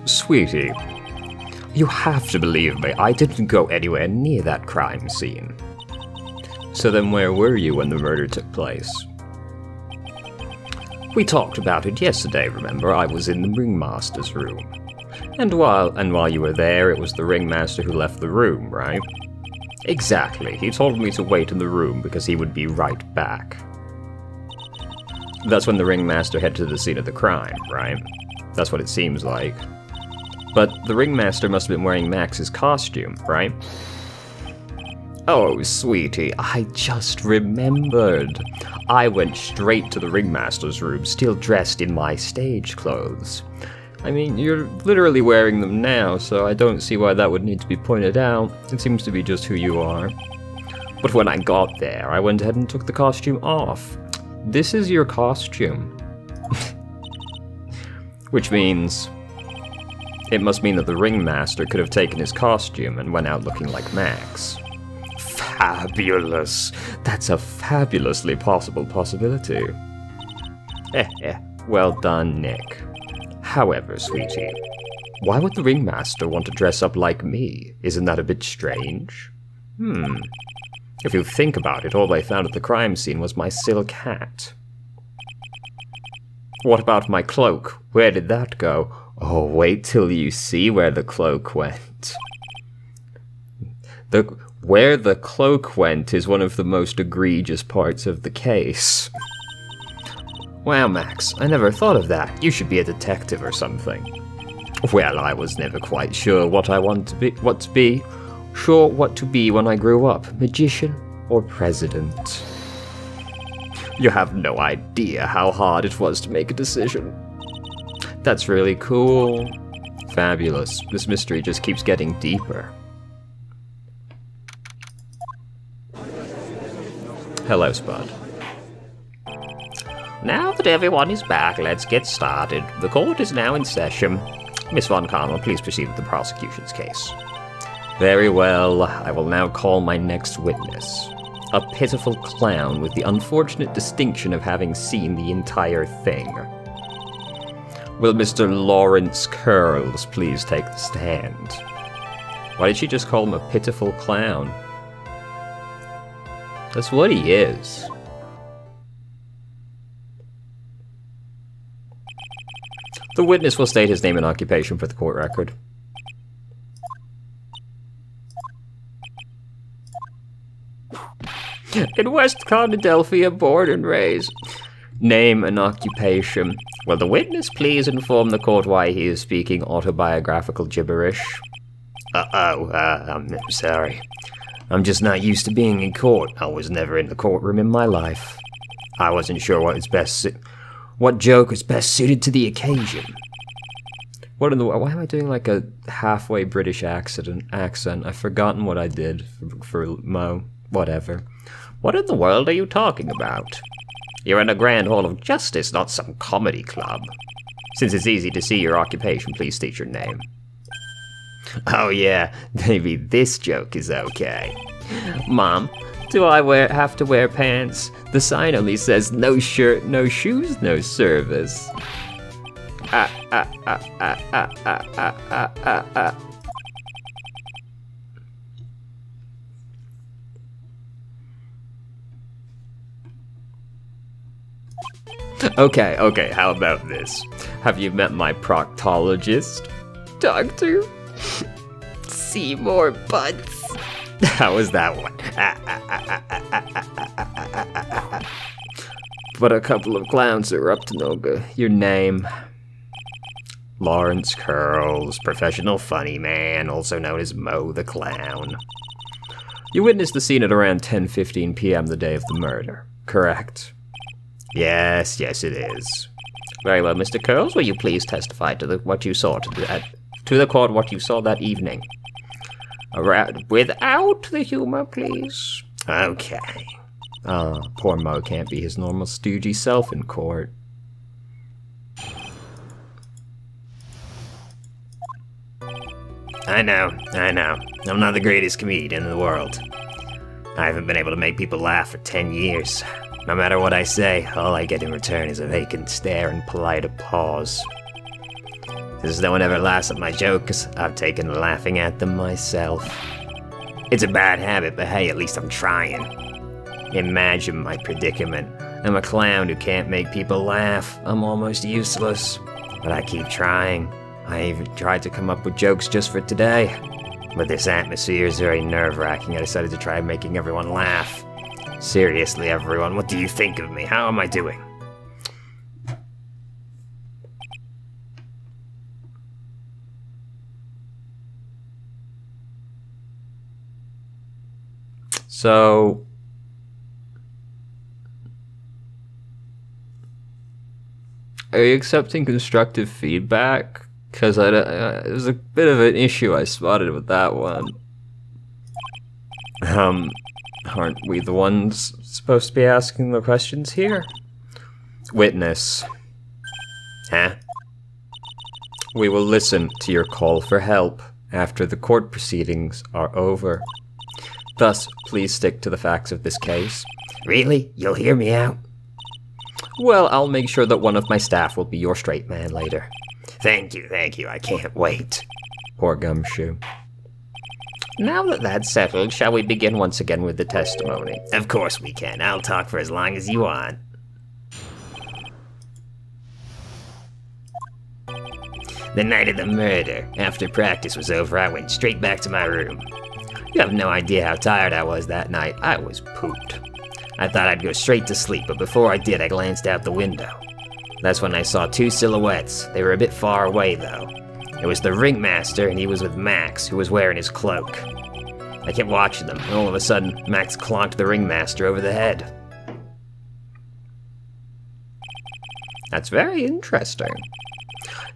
Sweetie, you have to believe me, I didn't go anywhere near that crime scene. So then where were you when the murder took place? We talked about it yesterday, remember? I was in the ringmaster's room. And while you were there, it was the ringmaster who left the room, right? Exactly. He told me to wait in the room because he would be right back. That's when the ringmaster headed to the scene of the crime, right? That's what it seems like. But the ringmaster must have been wearing Max's costume, right? Oh, sweetie, I just remembered. I went straight to the ringmaster's room, still dressed in my stage clothes. I mean, you're literally wearing them now, so I don't see why that would need to be pointed out. It seems to be just who you are. But when I got there, I went ahead and took the costume off. This is your costume. Which means... it must mean that the ringmaster could have taken his costume and went out looking like Max. Fabulous! That's a fabulously possible possibility. Well done, Nick. However, sweetie, why would the ringmaster want to dress up like me? Isn't that a bit strange? If you think about it, all they found at the crime scene was my silk hat. What about my cloak? Where did that go? Oh, wait till you see where the cloak went. Where the cloak went is one of the most egregious parts of the case. Wow, Max, I never thought of that. You should be a detective or something. Well, I was never quite sure what to be when I grew up. Magician or president. You have no idea how hard it was to make a decision. That's really cool. Fabulous. This mystery just keeps getting deeper. Hello, Spud. Now that everyone is back, let's get started. The court is now in session. Miss Von Karma, please proceed with the prosecution's case. Very well. I will now call my next witness. A pitiful clown with the unfortunate distinction of having seen the entire thing. Will Mr. Lawrence Curls please take the stand? Why did she just call him a pitiful clown? That's what he is. The witness will state his name and occupation for the court record. In West Condadelphia, born and raised. Name and occupation. Will the witness please inform the court why he is speaking autobiographical gibberish? I'm sorry. I'm just not used to being in court. I was never in the courtroom in my life. I wasn't sure what joke was best suited to the occasion. Why am I doing like a halfway British accent? I've forgotten what I did for Mo. Whatever. What in the world are you talking about? You're in a Grand Hall of Justice, not some comedy club. Since it's easy to see your occupation, please state your name. Oh yeah, maybe this joke is okay. Mom, do I have to wear pants? The sign only says no shirt, no shoes, no service. Okay, how about this? Have you met my proctologist? Doctor? See more butts. How was that one? But a couple of clowns are up to no good. Your name? Lawrence Curls, professional funny man, also known as Mo the Clown. You witnessed the scene at around 10:15 p.m. the day of the murder, correct? Yes, it is. Very well, Mr. Curls, will you please testify to what you saw to the court what you saw that evening? Without the humor, please. Okay. Poor Mo can't be his normal stoogey self in court. I know. I'm not the greatest comedian in the world. I haven't been able to make people laugh for 10 years. No matter what I say, all I get in return is a vacant stare and polite applause. Does no one ever laughs at my jokes? I've taken to laughing at them myself. It's a bad habit, but hey, at least I'm trying. Imagine my predicament. I'm a clown who can't make people laugh. I'm almost useless. But I keep trying. I even tried to come up with jokes just for today. But this atmosphere is very nerve-wracking. I decided to try making everyone laugh. Seriously, everyone, what do you think of me? How am I doing? So... are you accepting constructive feedback? Because there's a bit of an issue I spotted with that one. Aren't we the ones supposed to be asking the questions here? Witness. Huh? We will listen to your call for help after the court proceedings are over. Thus, please stick to the facts of this case. Really? You'll hear me out? Well, I'll make sure that one of my staff will be your straight man later. Thank you, I can't wait. Poor Gumshoe. Now that that's settled, shall we begin once again with the testimony? Of course we can. I'll talk for as long as you want. The night of the murder, after practice was over, I went straight back to my room. You have no idea how tired I was that night. I was pooped. I thought I'd go straight to sleep, but before I did, I glanced out the window. That's when I saw two silhouettes. They were a bit far away, though. It was the ringmaster, and he was with Max, who was wearing his cloak. I kept watching them, and all of a sudden, Max clonked the ringmaster over the head. That's very interesting.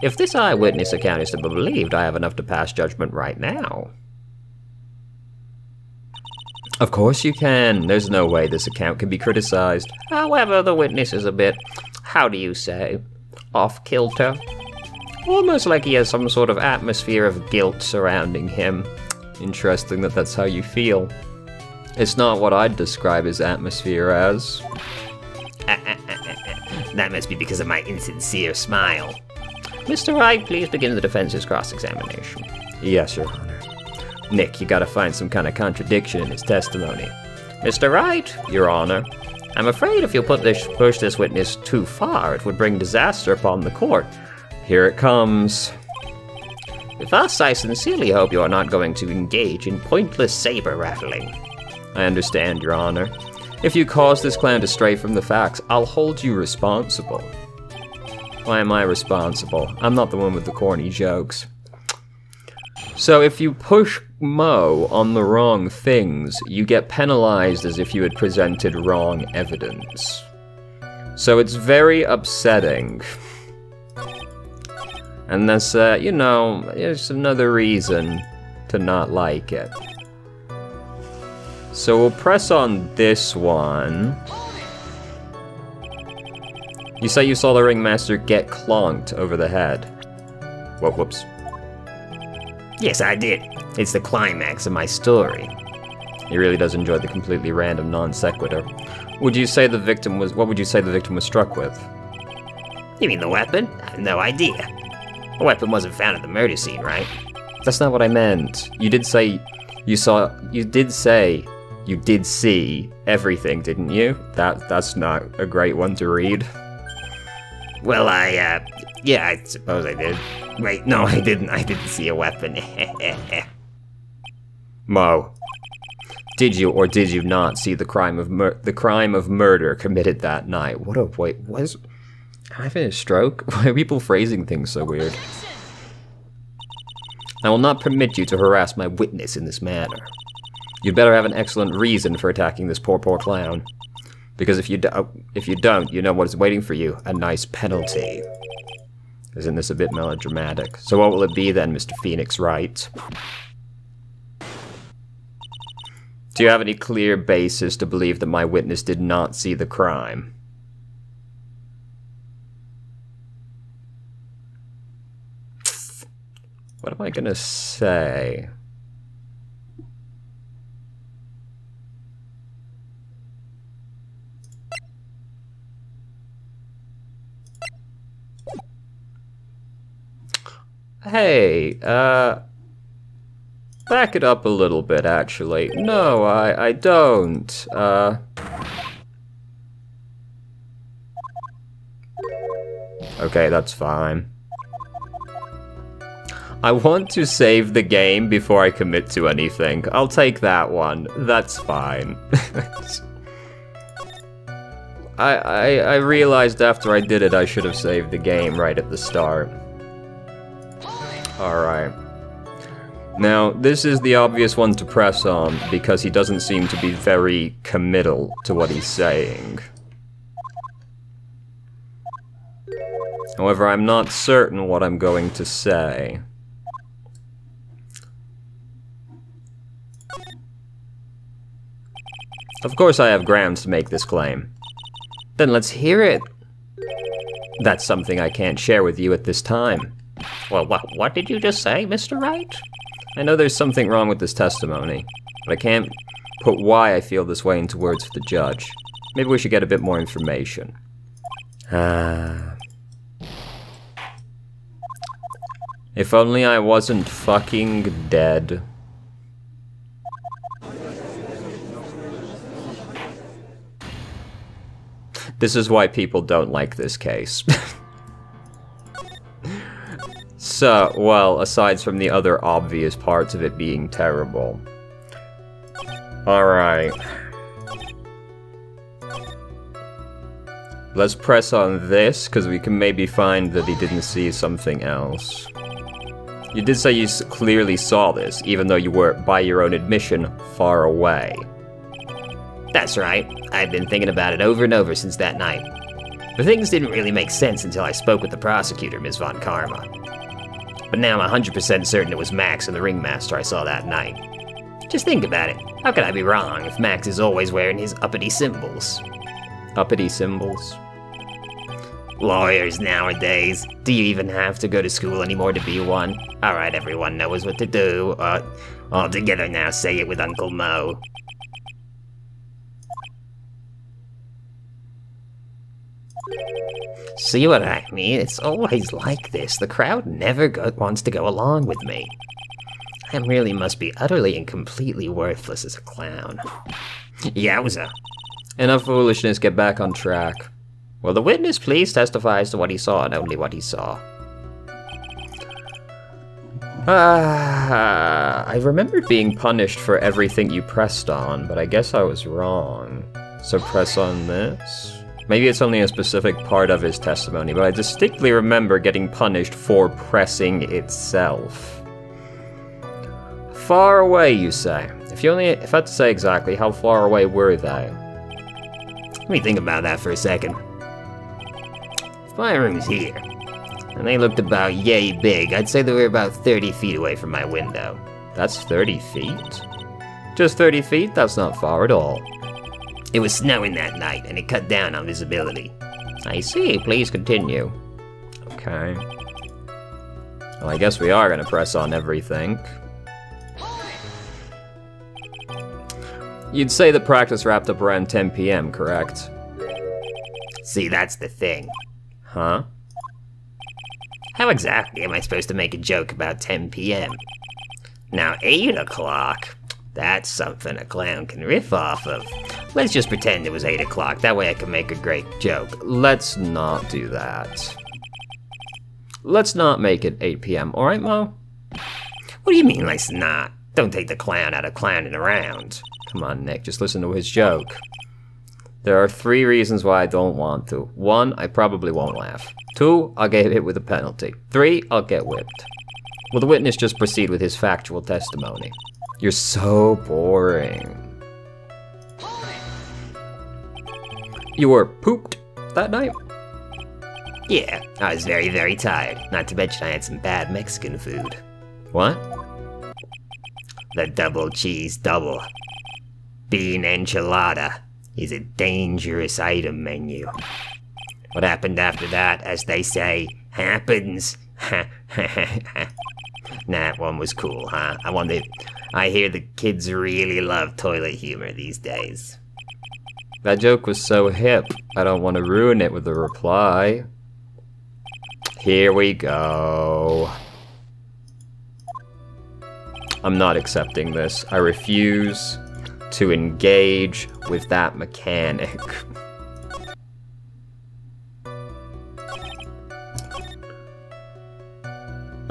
If this eyewitness account is to be believed, I have enough to pass judgment right now. Of course you can. There's no way this account can be criticized. However, the witness is a bit, how do you say, off-kilter. Almost like he has some sort of atmosphere of guilt surrounding him. Interesting that that's how you feel. It's not what I'd describe his atmosphere as. That must be because of my insincere smile. Mr. Wright, please begin the defense's cross-examination. Yes, Your Honor. Nick, you gotta find some kind of contradiction in his testimony. Mr. Wright, Your Honor, I'm afraid if you push this witness too far, it would bring disaster upon the court. Here it comes. Thus, I sincerely hope you are not going to engage in pointless saber-rattling. I understand, Your Honor. If you cause this clown to stray from the facts, I'll hold you responsible. Why am I responsible? I'm not the one with the corny jokes. So if you push Mo on the wrong things, you get penalized as if you had presented wrong evidence. So it's very upsetting. And that's, you know, it's another reason to not like it. So we'll press on this one. You say you saw the ringmaster get clonked over the head. Whoa, whoops. Yes, I did. It's the climax of my story. He really does enjoy the completely random non sequitur. Would you say the victim was, what would you say the victim was struck with? You mean the weapon? I have no idea. The weapon wasn't found at the murder scene, right? That's not what I meant. You did say you did see everything, didn't you? That's not a great one to read. Well, yeah, I suppose I did. Wait, no, I didn't. I didn't see a weapon. Mo, did you or did you not see the crime of murder committed that night? What a wait, am I having a stroke? Why are people phrasing things so weird? I will not permit you to harass my witness in this manner. You'd better have an excellent reason for attacking this poor clown. Because if you don't, you know what is waiting for you. A nice penalty. Isn't this a bit melodramatic? So what will it be then, Mr. Phoenix Wright? Do you have any clear basis to believe that my witness did not see the crime? What am I gonna say? Hey, back it up a little bit, actually. No, I don't. Okay, that's fine. I want to save the game before I commit to anything. I'll take that one. That's fine. I realized after I did it I should have saved the game right at the start. Alright. Now, this is the obvious one to press on, because he doesn't seem to be very committal to what he's saying. However, I'm not certain what I'm going to say. Of course I have grounds to make this claim. Then let's hear it. That's something I can't share with you at this time. Well, what did you just say, Mr. Wright? I know there's something wrong with this testimony, but I can't put why I feel this way into words for the judge. Maybe we should get a bit more information. If only I wasn't fucking dead. This is why people don't like this case. So, well, aside from the other obvious parts of it being terrible. Alright. Let's press on this, because we can maybe find that he didn't see something else. You did say you clearly saw this, even though you were, by your own admission, far away. That's right. I've been thinking about it over and over since that night. But things didn't really make sense until I spoke with the prosecutor, Ms. Von Karma. But now I'm 100% certain it was Max and the ringmaster I saw that night. Just think about it. How could I be wrong if Max is always wearing his uppity symbols? Uppity symbols? Lawyers nowadays. Do you even have to go to school anymore to be one? Alright, everyone knows what to do. All together now, say it with Uncle Mo. See what I mean? It's always like this. The crowd never wants to go along with me. I really must be utterly and completely worthless as a clown. Yowza. Enough foolishness, get back on track. Will the witness please testify as to what he saw and only what he saw? I remember being punished for everything you pressed on, but I guess I was wrong. So press on this? Maybe it's only a specific part of his testimony, but I distinctly remember getting punished for pressing itself. Far away, you say? If I had to say exactly, how far away were they? Let me think about that for a second. If my room's here, and they looked about yay big, I'd say they were about 30 feet away from my window. That's 30 feet? Just 30 feet? That's not far at all. It was snowing that night, and it cut down on visibility. I see, please continue. Okay. Well, I guess we are gonna press on everything. You'd say the practice wrapped up around 10 PM, correct? See, that's the thing. Huh? How exactly am I supposed to make a joke about 10 PM? Now, 8 o'clock, that's something a clown can riff off of. Let's just pretend it was 8 o'clock, that way I can make a great joke. Let's not do that. Let's not make it 8 PM, alright, Mo? What do you mean, let's not? Don't take the clown out of clowning around. Come on, Nick, just listen to his joke. There are 3 reasons why I don't want to. 1, I probably won't laugh. 2, I'll get hit with a penalty. 3, I'll get whipped. Will the witness just proceed with his factual testimony? You're so boring. You were pooped that night? Yeah, I was very, very tired. Not to mention I had some bad Mexican food. What? The double cheese double bean enchilada is a dangerous item menu. What happened after that, as they say, happens. That one was cool, huh? I hear the kids really love toilet humor these days. That joke was so hip, I don't want to ruin it with a reply. Here we go. I'm not accepting this. I refuse to engage with that mechanic.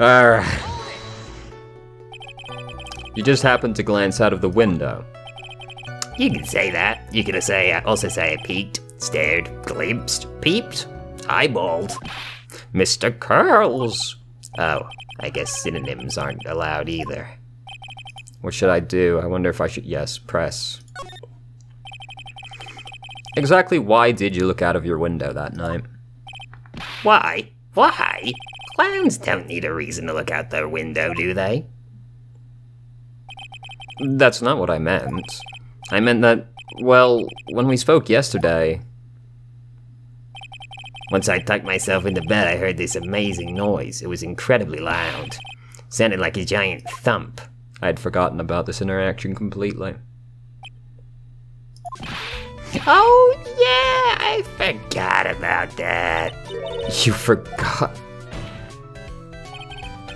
Alright. You just happened to glance out of the window. You can say that. You can also say I peeked, stared, glimpsed, peeped, eyeballed. Mr. Curls! Oh, I guess synonyms aren't allowed either. What should I do? I wonder if I should... Yes, press. Exactly why did you look out of your window that night? Why? Why? Clowns don't need a reason to look out their window, do they? That's not what I meant. I meant that, well, when we spoke yesterday... Once I tucked myself into bed, I heard this amazing noise. It was incredibly loud. Sounded like a giant thump. I had forgotten about this interaction completely. Oh, yeah, I forgot about that. You forgot?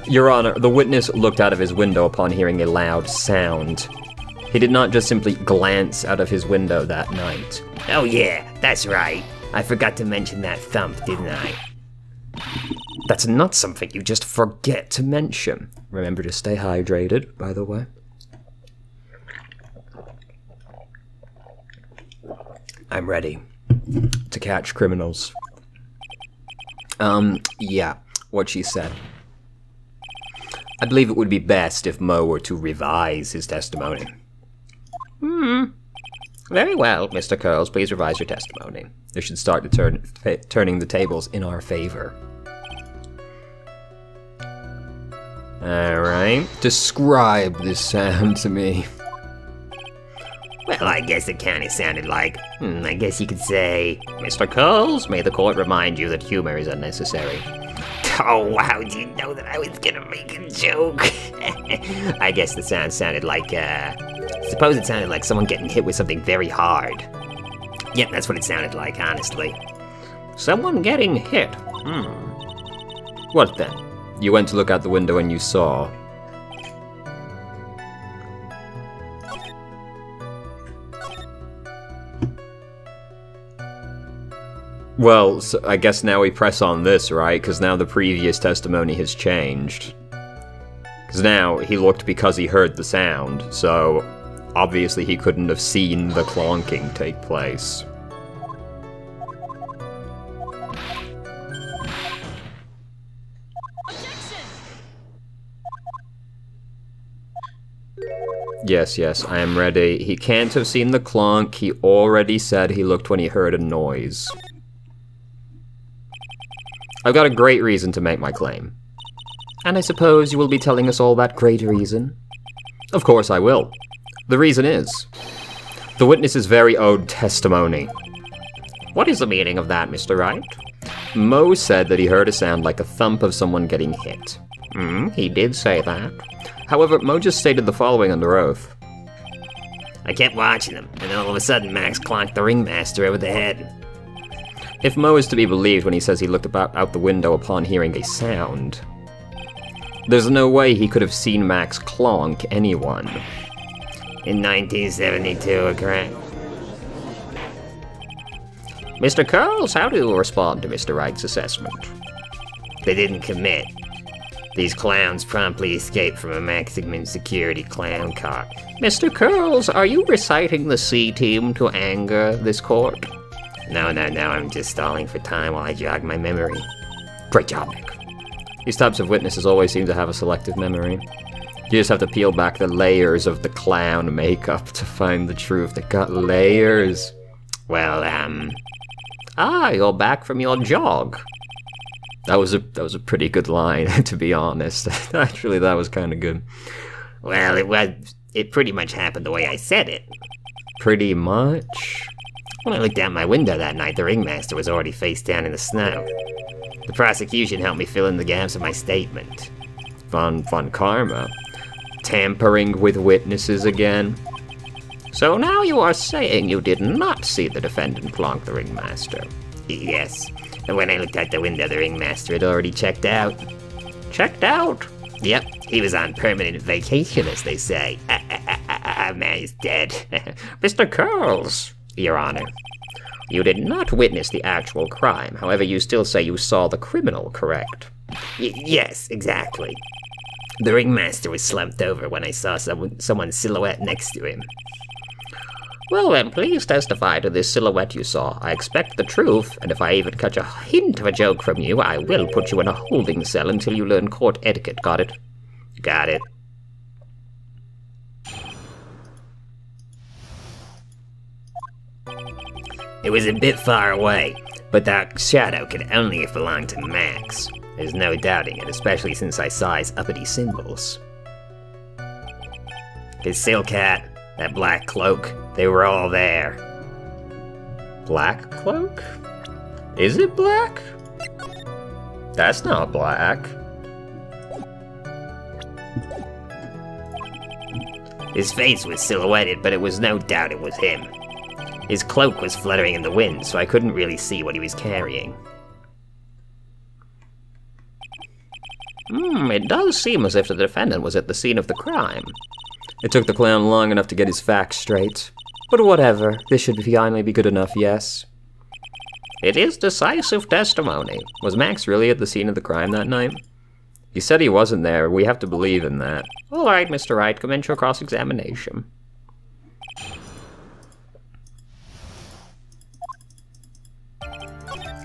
Your Honor, the witness looked out of his window upon hearing a loud sound. He did not just simply glance out of his window that night. Oh yeah, that's right. I forgot to mention that thump, didn't I? That's not something you just forget to mention. Remember to stay hydrated, by the way. I'm ready to catch criminals. Yeah, what she said. I believe it would be best if Mo were to revise his testimony. Very well, Mr. Curls, please revise your testimony. This should start to turning the tables in our favor. Alright. Describe this sound to me. Well, I guess it kinda sounded like, I guess you could say, Mr. Curls, may the court remind you that humor is unnecessary. Oh, how do you know that I was gonna make a joke? I guess the sound sounded like, suppose it sounded like someone getting hit with something very hard. Yep, that's what it sounded like, honestly. Someone getting hit. What then? You went to look out the window and you saw... Well, so I guess now we press on this, right? Because now the previous testimony has changed. Because now he looked because he heard the sound, so obviously he couldn't have seen the clonking take place. Yes, I am ready. He can't have seen the clonk. He already said he looked when he heard a noise. I've got a great reason to make my claim. And I suppose you will be telling us all that great reason? Of course I will. The reason is... the witness's very own testimony. What is the meaning of that, Mr. Wright? Mo said that he heard a sound like a thump of someone getting hit. He did say that. However, Mo just stated the following under oath. I kept watching him, and then all of a sudden Max clonked the ringmaster over the head. If Mo is to be believed when he says he looked out the window upon hearing a sound, there's no way he could have seen Max clonk anyone. In 1972, correct? Mr. Curls, how do you respond to Mr. Wright's assessment? They didn't commit. These clowns promptly escaped from a maximum security clown car. Mr. Curls, are you reciting the C-Team to anger this court? No, I'm just stalling for time while I jog my memory. Great job, Nick. These types of witnesses always seem to have a selective memory. You just have to peel back the layers of the clown makeup to find the truth. They got layers. Well, you're back from your jog. That was a pretty good line, to be honest. Actually, that was kind of good. Well, it pretty much happened the way I said it. Pretty much? When I looked out my window that night, the ringmaster was already face down in the snow. The prosecution helped me fill in the gaps of my statement. Fun karma. Tampering with witnesses again. So now you are saying you did not see the defendant clonk the ringmaster? Yes. And when I looked out the window, the ringmaster had already checked out. Checked out? Yep, he was on permanent vacation, as they say. Man, he's dead. Mr. Curls, Your Honor. You did not witness the actual crime. However, you still say you saw the criminal, correct? Yes, exactly. The ringmaster was slumped over when I saw someone's silhouette next to him. Well then, please testify to this silhouette you saw. I expect the truth, and if I even catch a hint of a joke from you, I will put you in a holding cell until you learn court etiquette. Got it? Got it. It was a bit far away, but that shadow could only have belonged to Max. There's no doubting it, especially since I saw his uppity symbols. His silk hat, that black cloak, they were all there. Black cloak? Is it black? That's not black. His face was silhouetted, but it was no doubt it was him. His cloak was fluttering in the wind, so I couldn't really see what he was carrying. It does seem as if the defendant was at the scene of the crime. It took the clown long enough to get his facts straight. But whatever, this should finally be good enough, yes? It is decisive testimony. Was Max really at the scene of the crime that night? He said he wasn't there. We have to believe in that. All right, Mr. Wright, commence your cross-examination.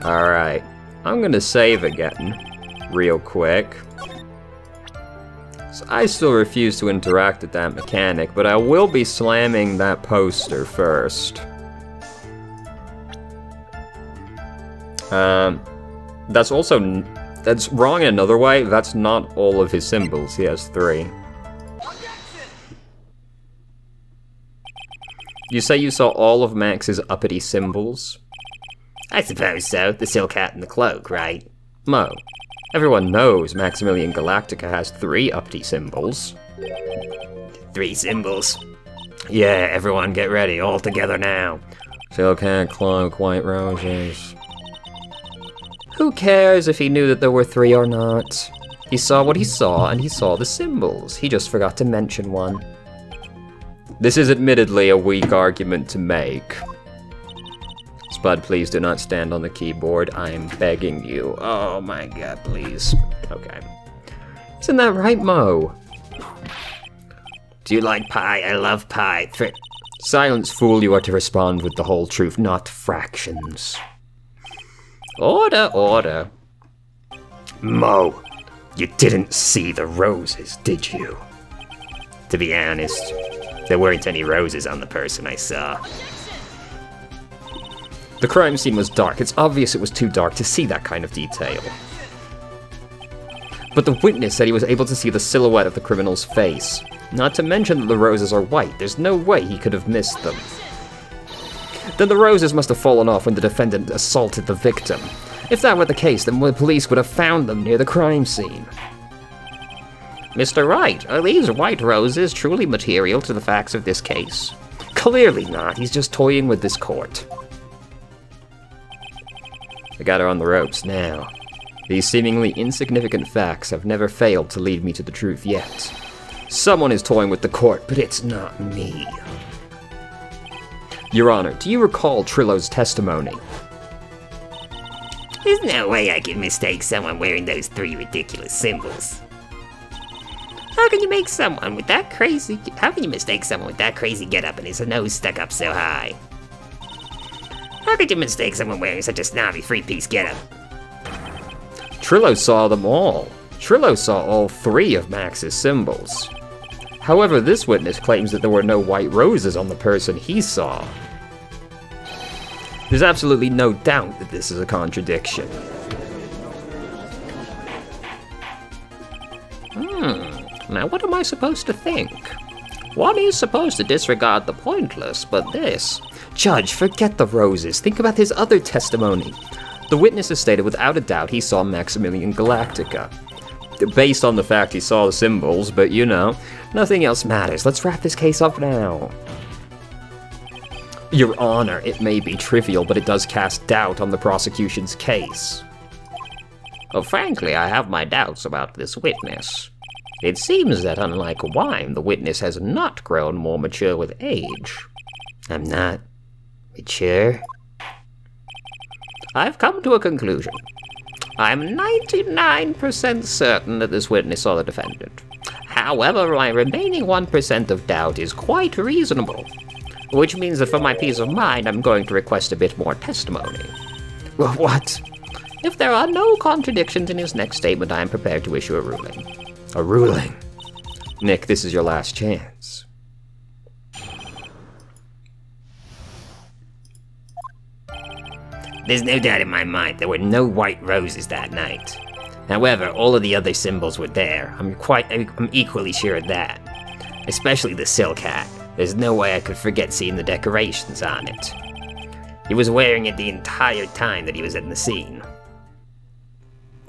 Alright, I'm gonna save again, real quick. So I still refuse to interact with that mechanic, but I will be slamming that poster first. That's wrong in another way. That's not all of his symbols. He has 3. You say you saw all of Max's uppity symbols? I suppose so. The silk hat and the cloak, right? Mo, everyone knows Maximilian Galactica has 3 uppity symbols. 3 symbols? Yeah, everyone get ready. All together now. Silk hat, cloak, white roses. Who cares if he knew that there were 3 or not? He saw what he saw, and he saw the symbols. He just forgot to mention one. This is admittedly a weak argument to make. Spud, please do not stand on the keyboard. I am begging you. Oh my god, please. Okay. Isn't that right, Mo? Do you like pie? I love pie. Silence, fool. You are to respond with the whole truth, not fractions. Order, order. Mo, you didn't see the roses, did you? To be honest, there weren't any roses on the person I saw. The crime scene was dark. It's obvious it was too dark to see that kind of detail. But the witness said he was able to see the silhouette of the criminal's face. Not to mention that the roses are white. There's no way he could have missed them. Then the roses must have fallen off when the defendant assaulted the victim. If that were the case, then the police would have found them near the crime scene. Mr. Wright, are these white roses truly material to the facts of this case? Clearly not. He's just toying with this court. I got her on the ropes now. These seemingly insignificant facts have never failed to lead me to the truth yet. Someone is toying with the court, but it's not me. Your Honor, do you recall Trillo's testimony? There's no way I can mistake someone wearing those 3 ridiculous symbols. How can you mistake someone with that crazy getup and his nose stuck up so high? How could you mistake someone wearing such a snobby 3-piece getup? Trillo saw them all. Trillo saw all 3 of Max's symbols. However, this witness claims that there were no white roses on the person he saw. There's absolutely no doubt that this is a contradiction. Now what am I supposed to think? One is supposed to disregard the pointless, but this... Judge, forget the roses. Think about his other testimony. The witness has stated without a doubt he saw Maximilian Galactica. Based on the fact he saw the symbols, but you know, nothing else matters. Let's wrap this case up now. Your Honor, it may be trivial, but it does cast doubt on the prosecution's case. Well, frankly, I have my doubts about this witness. It seems that, unlike wine, the witness has not grown more mature with age. I'm not mature. I've come to a conclusion. I'm 99% certain that this witness saw the defendant. However, my remaining 1% of doubt is quite reasonable, which means that for my peace of mind, I'm going to request a bit more testimony. What? If there are no contradictions in his next statement, I am prepared to issue a ruling. A ruling? Nick, this is your last chance. There's no doubt in my mind there were no white roses that night. However, all of the other symbols were there. I'm equally sure of that. Especially the silk hat. There's no way I could forget seeing the decorations on it. He was wearing it the entire time that he was in the scene.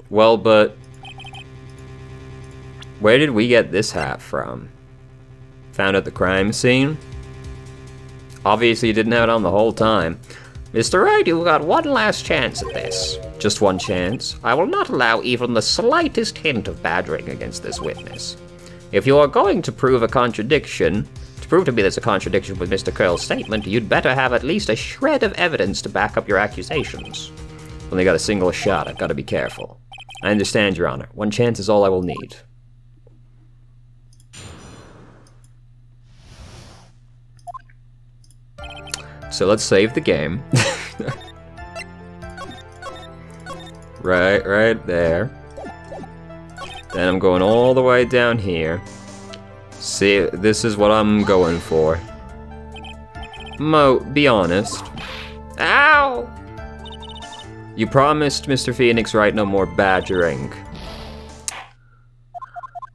Well, but where did we get this hat from? Found at the crime scene? Obviously you didn't have it on the whole time. Mr. Wright, you got one last chance at this. Just one chance? I will not allow even the slightest hint of badgering against this witness. If you are going to prove a contradiction, to prove to me there's a contradiction with Mr. Curl's statement, you'd better have at least a shred of evidence to back up your accusations. Only got a single shot, I've got to be careful. I understand, Your Honor. One chance is all I will need. So let's save the game. Right there. Then I'm going all the way down here. See, this is what I'm going for. Mo, be honest. Ow! You promised Mr. Phoenix Wright no more badgering.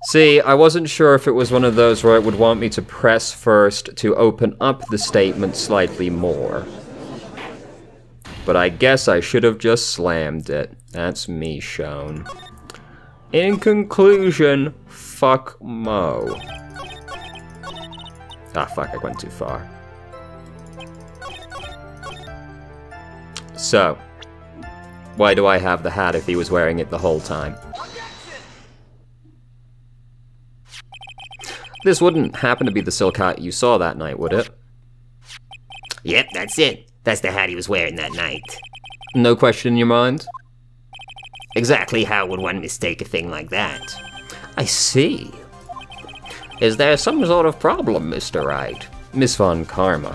See, I wasn't sure if it was one of those where it would want me to press first to open up the statement slightly more. But I guess I should have just slammed it. That's me shown. In conclusion, fuck Mo. Ah, fuck, I went too far. So, why do I have the hat if he was wearing it the whole time? This wouldn't happen to be the silk hat you saw that night, would it? Yep, that's it. That's the hat he was wearing that night. No question in your mind? Exactly how would one mistake a thing like that? I see. Is there some sort of problem, Mr. Wright? Miss Von Karma.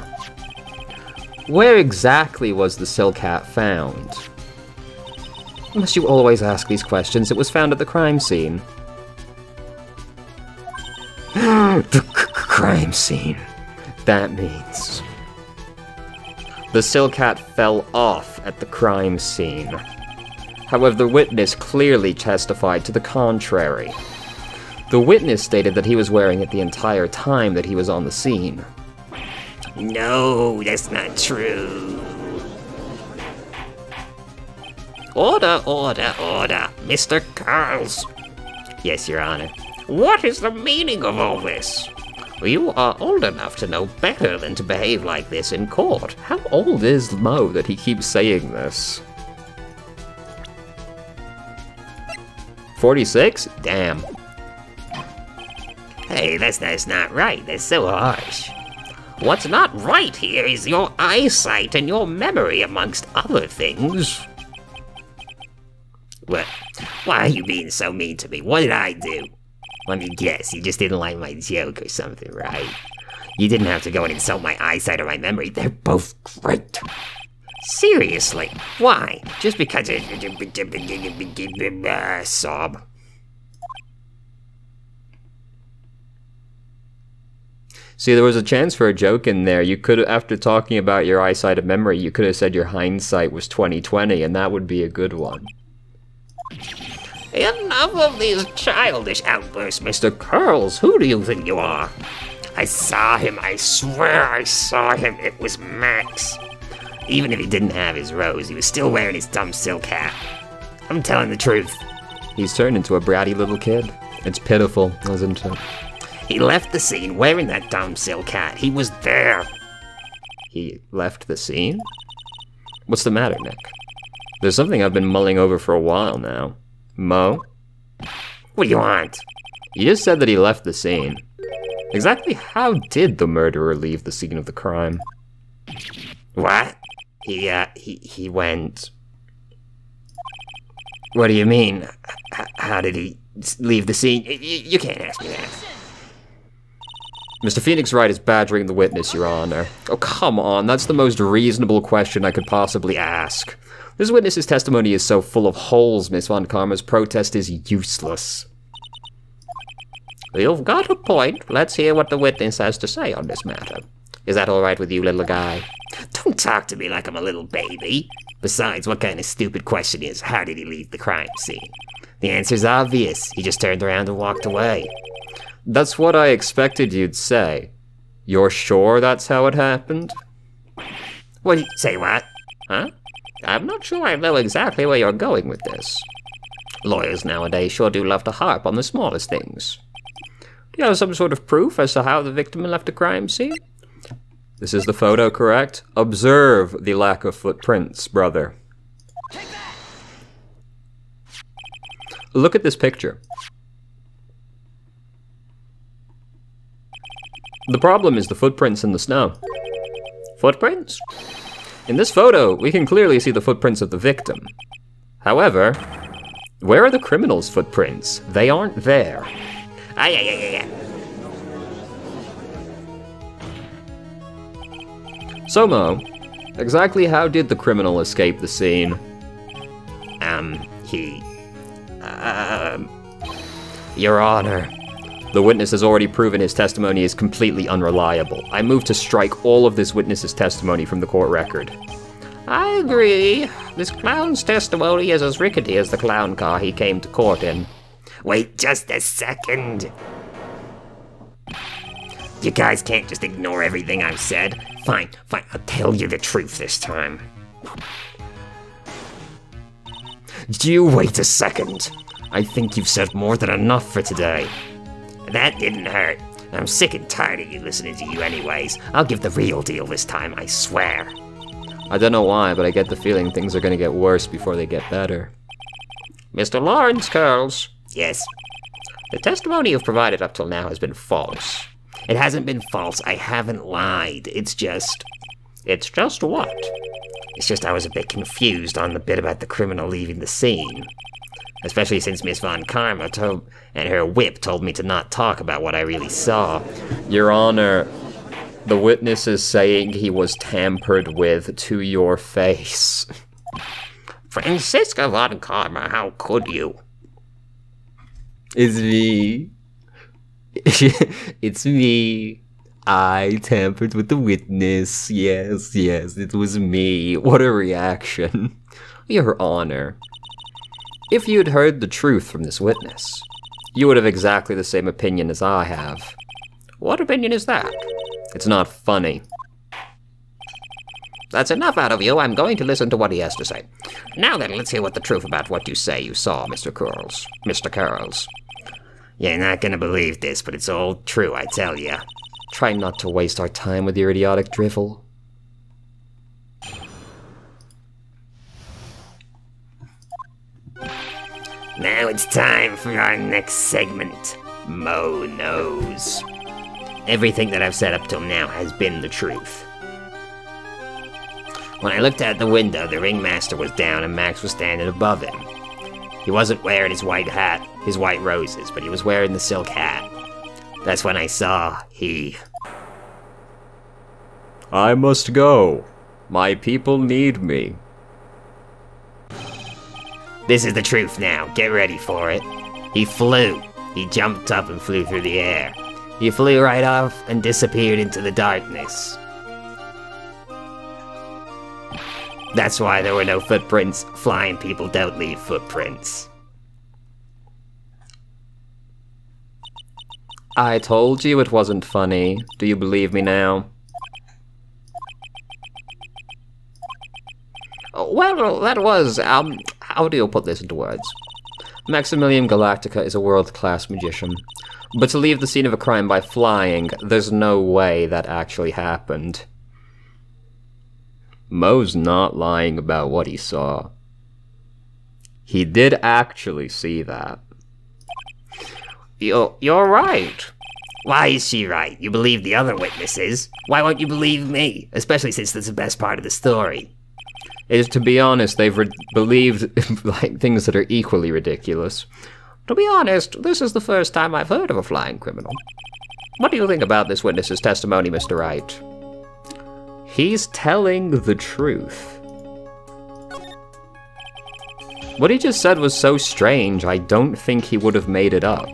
Where exactly was the silk hat found? Must you always ask these questions? It was found at the crime scene. The crime scene. That means the silk hat fell off at the crime scene. However, the witness clearly testified to the contrary. The witness stated that he was wearing it the entire time that he was on the scene. No, that's not true. Order, order, order. Mr. Carls. Yes, Your Honor. What is the meaning of all this? You are old enough to know better than to behave like this in court. How old is Mo that he keeps saying this? 46? Damn. Hey, that's not right. That's so harsh. What's not right here is your eyesight and your memory, amongst other things. What? Why are you being so mean to me? What did I do? Let me guess, you just didn't like my joke or something, right? You didn't have to go and insult my eyesight or my memory. They're both great. Seriously, why? Just because sob. See, there was a chance for a joke in there. You could, after talking about your eyesight and memory, you could have said your hindsight was 20/20, and that would be a good one. Enough of these childish outbursts, Mr. Curls. Who do you think you are? I saw him. I swear I saw him. It was Max. Even if he didn't have his rose, he was still wearing his dumb silk hat. I'm telling the truth. He's turned into a bratty little kid. It's pitiful, isn't it? He left the scene wearing that dumb silk hat. He was there. He left the scene? What's the matter, Nick? There's something I've been mulling over for a while now. Mo? What do you want? You just said that he left the scene. Exactly how did the murderer leave the scene of the crime? What? He went... What do you mean? How did he leave the scene? You can't ask me that. Mr. Phoenix Wright is badgering the witness, Your Honor. Oh, come on, that's the most reasonable question I could possibly ask. This witness's testimony is so full of holes, Miss Von Karma's protest is useless. You've got a point. Let's hear what the witness has to say on this matter. Is that all right with you, little guy? Don't talk to me like I'm a little baby. Besides, what kind of stupid question is, how did he leave the crime scene? The answer's obvious. He just turned around and walked away. That's what I expected you'd say. You're sure that's how it happened? What? Say what? Huh? I'm not sure I know exactly where you're going with this. Lawyers nowadays sure do love to harp on the smallest things. Do you have some sort of proof as to how the victim left the crime scene? This is the photo, correct? Observe the lack of footprints, brother. Look at this picture. The problem is the footprints in the snow. Footprints? In this photo, we can clearly see the footprints of the victim. However, where are the criminal's footprints? They aren't there. Yeah. So, Mo, exactly how did the criminal escape the scene? Your Honor. The witness has already proven his testimony is completely unreliable. I move to strike all of this witness's testimony from the court record. I agree. This clown's testimony is as rickety as the clown car he came to court in. Wait just a second. You guys can't just ignore everything I've said. Fine, I'll tell you the truth this time. You wait a second. I think you've said more than enough for today. That didn't hurt. I'm sick and tired of you listening to you anyways. I'll give the real deal this time, I swear. I don't know why, but I get the feeling things are gonna get worse before they get better. Mr. Lawrence Curls. Yes. The testimony you've provided up till now has been false. It hasn't been false. I haven't lied. It's just what? It's just I was a bit confused on the bit about the criminal leaving the scene. Especially since Miss Von Karma and her whip told me to not talk about what I really saw. Your Honor, the witness is saying he was tampered with to your face. Francisca Von Karma, how could you? It's me. It's me. I tampered with the witness. Yes, it was me. What a reaction. Your Honor. If you'd heard the truth from this witness, you would have exactly the same opinion as I have. What opinion is that? It's not funny. That's enough out of you. I'm going to listen to what he has to say. Now then, let's hear what the truth about what you say you saw, Mr. Curls. Mr. Curls. You're not gonna believe this, but it's all true, I tell ya. Try not to waste our time with your idiotic drivel. Now it's time for our next segment, Mo Knows. Everything that I've said up till now has been the truth. When I looked out the window, the ringmaster was down and Max was standing above him. He wasn't wearing his white hat, his white roses, but he was wearing the silk hat. That's when I saw I must go. My people need me. This is the truth now. Get ready for it. He flew. He jumped up and flew through the air. He flew right off and disappeared into the darkness. That's why there were no footprints. Flying people don't leave footprints. I told you it wasn't funny. Do you believe me now? Well, that was, how do you put this into words? Maximilian Galactica is a world-class magician. But to leave the scene of a crime by flying, there's no way that actually happened. Mo's not lying about what he saw. He did actually see that. You're right. Why is she right? You believe the other witnesses. Why won't you believe me? Especially since that's the best part of the story. To be honest, they've believed like things that are equally ridiculous. To be honest, this is the first time I've heard of a flying criminal. What do you think about this witness's testimony, Mr. Wright? He's telling the truth. What he just said was so strange, I don't think he would have made it up.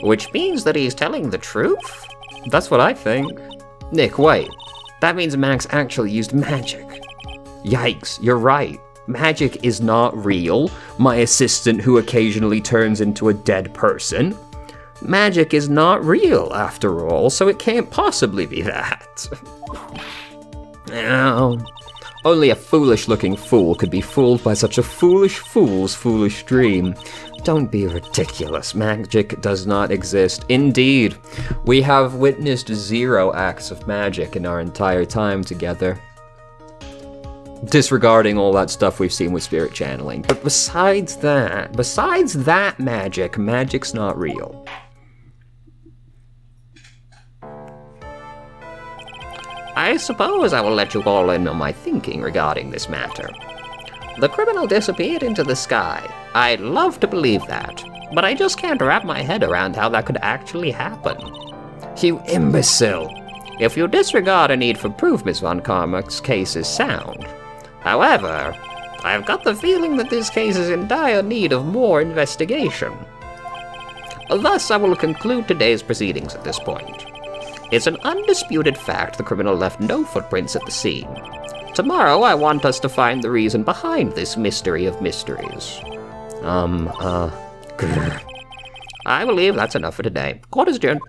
Which means that he's telling the truth? That's what I think. Nick, wait. That means Max actually used magic. Yikes, you're right. Magic is not real. My assistant who occasionally turns into a dead person. Magic is not real, after all, so it can't possibly be that. Oh. Only a foolish-looking fool could be fooled by such a foolish fool's foolish dream. Don't be ridiculous. Magic does not exist. Indeed, we have witnessed 0 acts of magic in our entire time together. Disregarding all that stuff we've seen with spirit channeling. But besides that magic, magic's not real. I suppose I will let you all in on my thinking regarding this matter. The criminal disappeared into the sky. I'd love to believe that, but I just can't wrap my head around how that could actually happen. You imbecile! If you disregard a need for proof, Miss Von Karma's case is sound. However, I've got the feeling that this case is in dire need of more investigation. Thus, I will conclude today's proceedings at this point. It's an undisputed fact the criminal left no footprints at the scene. Tomorrow, I want us to find the reason behind this mystery of mysteries. Grr. I believe that's enough for today. Court is adjourned.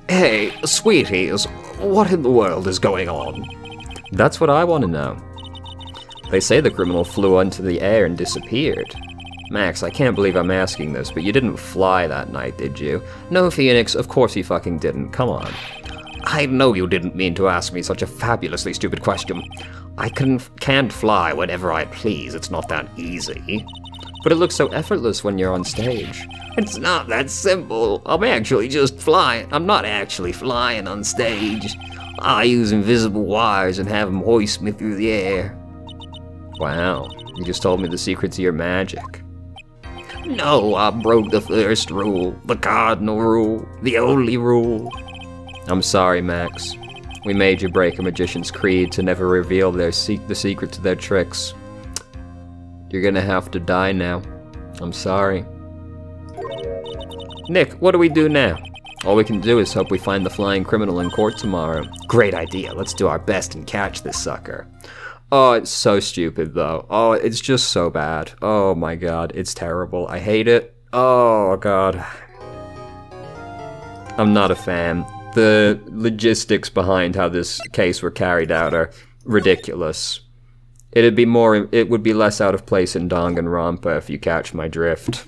Hey, sweeties, what in the world is going on? That's what I want to know. They say the criminal flew into the air and disappeared. Max, I can't believe I'm asking this, but you didn't fly that night, did you? No, Phoenix, of course you fucking didn't. Come on. I know you didn't mean to ask me such a fabulously stupid question. I can't fly whenever I please. It's not that easy. But it looks so effortless when you're on stage. It's not that simple. I'm actually just flying. I'm not actually flying on stage. I use invisible wires and have them hoist me through the air. Wow, you just told me the secret to your magic. No, I broke the first rule, the cardinal rule, the only rule. I'm sorry, Max. We made you break a magician's creed to never reveal the secret to their tricks. You're gonna have to die now. I'm sorry. Nick, what do we do now? All we can do is hope we find the flying criminal in court tomorrow. Great idea. Let's do our best and catch this sucker. Oh, it's so stupid, though. Oh, it's just so bad. Oh my god, it's terrible. I hate it. Oh god. I'm not a fan. The logistics behind how this case were carried out are ridiculous. It would be less out of place in Danganronpa if you catch my drift.